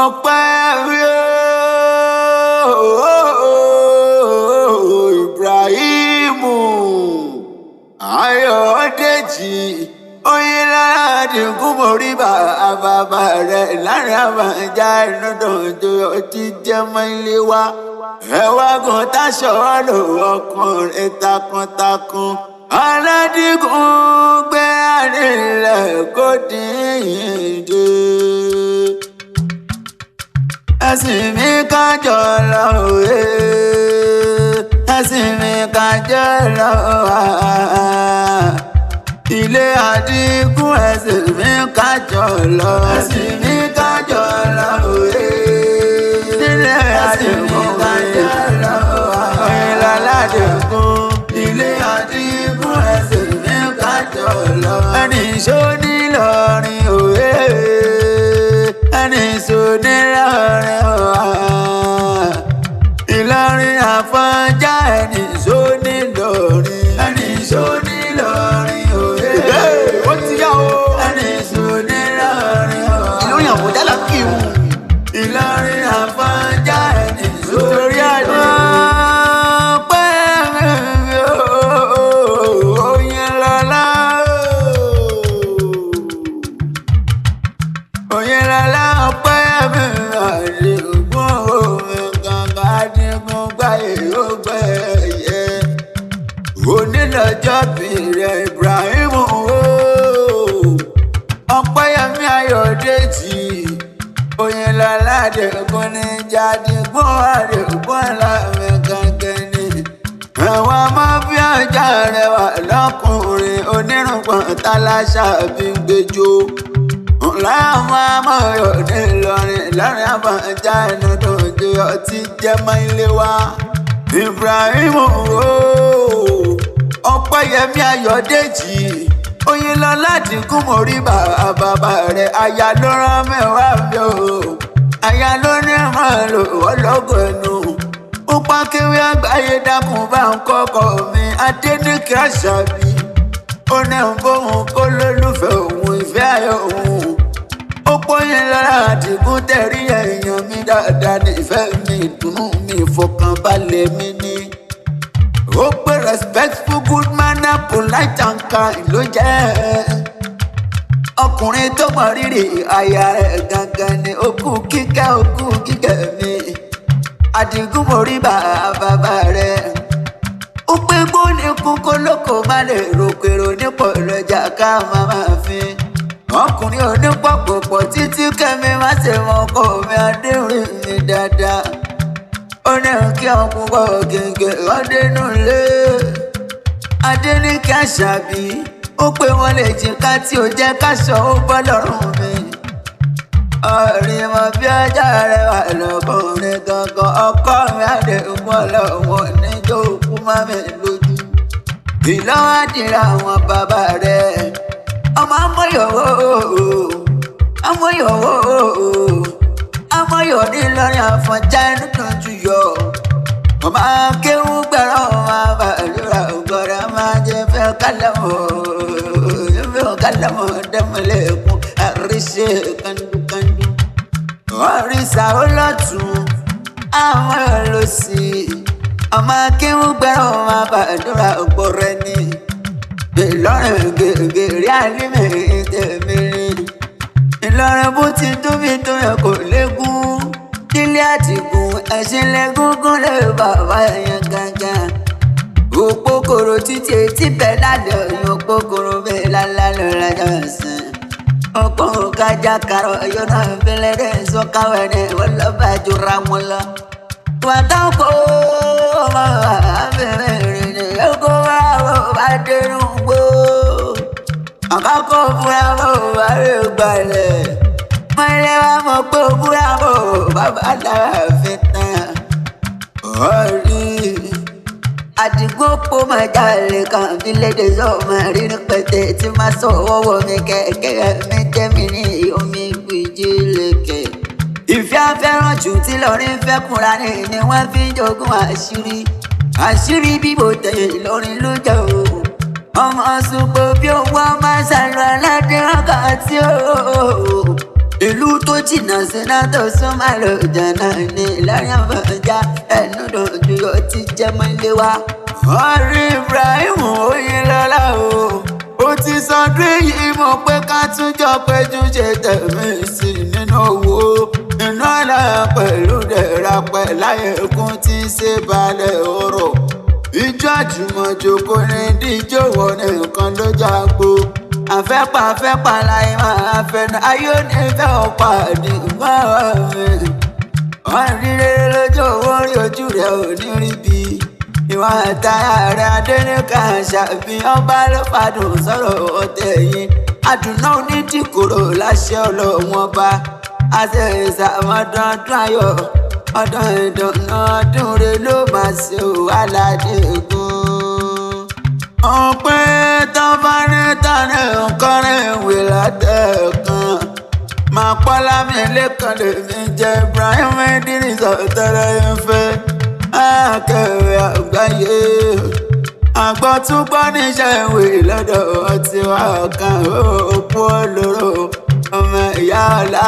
ọpẹ́ Ibrahimu Ayọ̀dèjì Oyinlọ́lá Adigun Moriba bàbá rẹ̀ láàrin àbàjá inú dòdò ti jẹ́ mọ́ ilé wa. Ẹ̀wá kan táṣọ lò ọkùnrin takuntakun. Aládìgún gbé àrílẹ̀ kó dín ìdè. Ẹ̀sìn mi kájọ lọ òye. Ẹ̀sìn mi kájọ lọ wá. Ilé Adigun ẹ̀sìn mi kájọ lọ. Ẹ̀sìn mi kájọ lọ òye. Ilé Adigun kájọ lọ wá. Oyinlọ́lá Adigun. Ilé Adigun ẹ̀sìn mi kájọ lọ. Ẹni ṣó ní lọ́rin òye. Ẹni ṣó ní lọ́rin òye. Ìlọrin Àfọ̀njá ẹni ṣó ní lọ́rin. Ẹni ṣó ní lọ́rin òye. Ó ti yá o. Ẹni ṣó ní lọ́rin òye. Ìlọrin Àfọ̀njá là kí wù. Ìlọrin Àfọ̀njá ẹni ṣó ní lọ́rin. Oyinlọ́lá ọpẹ́ mi Adigun omi gangan Adigun gbáyé ó gbẹ̀yẹ. Onílọ́jọ́ bìrẹ̀ Ibrahimu Ọpẹ́yẹmí Ayọ̀dèjì Oyinlọ́lá Adigun ní Jadigun Adigun lámì gangan ni. Àwọn ọmọ bí ọjà rẹwà lọ́kùnrin onírùngbọ̀n táláṣà bí ń gbẹjọ́. Láwọn amọ̀yọ̀ ní Ìlọrin láàrin àbàjá inú dòde ọtí jẹ́ mọ́ ilé wa. Ibrahimu Ọpẹ́yẹmí Ayọ̀dèjì Oyinlọ́lá Adigun Moriba bàbá rẹ̀ aya ló rán mẹ́wàá mi o. Aya ló ní mọ̀ lò ọlọ́gọ̀ ẹnu. Ó pa kéwé àgbáyé dákun bá ń kọ́kọ́ mi Adéníkẹ́ Àṣàbí. Ó ní ń bóun kó lólùfẹ́ òun ìfẹ́ ayọ̀ òun. Ó Oyinlọ́lá Adigun tẹ̀rí èèyàn mi dáadáa nífẹ̀ẹ́ mi ìdùnnú mi ìfọkànbalẹ̀ mi ní. Ó pé respectful good manner polite and kind ló jẹ́. Ọkùnrin tó mọ rírì aya rẹ̀ gangan ni ó kú kíkẹ́ mi. Adigun Moriba bàbá rẹ̀. Ó pé gbóni kún kólókò má lè rògbèrò nípò lọ́jà ká máa fi. Ọkùnrin onípọ̀pọ̀pọ̀ títí kẹ́mi má ṣe mọ ọkọ mi adéhùn mi dáadáa. Ó ní kí ọkùnrin bọ̀ gègé ọdínú lé. Adéníkẹ́ Àṣàbí ó pé wọ́n lè jìká tí ó jẹ́ káṣọ ó bọ́ lọ́rùn mi. Ọ̀rìn mọ̀ bí ọjà rẹ̀ wà lọ́kùnrin gangan ọkọ mi Adigun ọlọ́wọ́ níjó òkú má mi lójú. Ìlọ́wọ́ àdìrà àwọn bàbá rẹ̀. Ọmọ amọ̀yọ̀ ní Ìlọrin Àfọ̀njá inú dùn jù yọ. Ọmọ akéwú gbẹ̀rọ ọmọ àbàlúrà ògbọ́dọ̀ máa jẹ fẹ́ kálámọ̀ dẹ́mọ̀lẹ́kùn àríṣe kandukandu. Òrìṣà olótùn àwọn olóṣì. Ọmọ akéwú gbẹ̀rọ ọmọ àbàlúrà ògbọ́rẹ́ ní. Ìlọrin gèrè àlímì tèmi rí. Ìlọrin bó ti tóbi tó yẹ kò légún. Nílé Adigun ẹ̀sìn lẹ́gúngún lè bàbá yẹn gángan. Òpókòrò títí etí bẹ́ẹ̀ lálẹ́ òyìn òpókòrò bẹ́ẹ̀ lálẹ́ lọ́jọ́ ẹ̀sìn. Ọkọ̀ òkájà karọ̀ yóò náà fẹ́lẹ́ dẹ́ sọ́káwẹ́ ní wọ́n lọ́ bá jura wọn lọ. Wàtáwùkọ́ ọmọ àbẹ̀rẹ̀ rẹ̀ ni ẹ̀kọ́ wá bá dẹnu gbó. Àkọ́kọ́ fúra bọ̀ bá rẹ̀ gbalẹ̀. Mọ ilé wa mọ̀ pé fúra bọ̀ bàbá dára fi tán. Ọ̀rí Adigun pò máa jalè kan bí lédè sọ́ọ̀mà rí ní pẹ̀tẹ́ tí máa sọ ọwọ́ mi kẹ̀kẹ́ mi jẹ́ mi ní omi gbìjì lẹ́kẹ̀. Ìfẹ́ afẹ́ràn jù tí Ìlọrin fẹ́ kúnra ni wọ́n fi ń jogún àṣírí. Àṣírí bíbò tẹ̀ Ìlọrin ló jẹ́ o. Ọmọ ṣùgbọ́n bí owó máa ṣàlọ́ aládé wákàtí o. ìlú tó jìnnà síná tó súnmọ́ ló jẹ̀nà ní Ìlọrin Àfọ̀njá ẹnu dojú yóò ti jẹ́ mọ́ ilé wa. ọ̀rẹ́ Ibrahim Oyinlọ́lá ó ti sọdún yìí mọ̀ pé ká tún jọ péjú ṣe tẹ̀mí sí nínú owó iná ọ̀la pẹ̀lú dẹ̀ra pẹ̀láyẹ̀kún tí ń ṣe balẹ̀ ọ̀rọ̀. ìjọ àjùmọ̀jòkó ní díjọ́ wọ nìkan ló jágbó. àfẹ́pà láì máa fẹ́nu ayé onífẹ́ ọ̀pá àdìgbò mi. wọ́n rí rere lójú owó rí ojú rẹ̀ ò ní rí bí. ìwà àtàrà rẹ̀ Adéníkà Àṣàbí ọba ló fàdùn sọ̀rọ̀ ọ̀tẹ̀ yìí. àdùnná onídìkòrò láṣẹ Ọlọ́run ọba. àṣẹ ìsàmọ́dún ọdún ayọ̀ ọdún ìdùnnú ọdún rẹ̀ ló máa ṣe Aládégún. ọpẹ́ tó bá ní tani nǹkan rẹ̀ wí látẹ̀kàn. máa pọ́ lámì lẹ́kàn lèmi jẹ́ Ibrahim Idris ọ̀tẹ̀rẹ̀ ìfẹ́. akẹ̀wé àgbáyé àgbọ̀túngbọ́ níṣẹ́ ìwé lọ́dọ̀ ọtí wa kan òpó olóró ọmọ ìyá ọ̀la.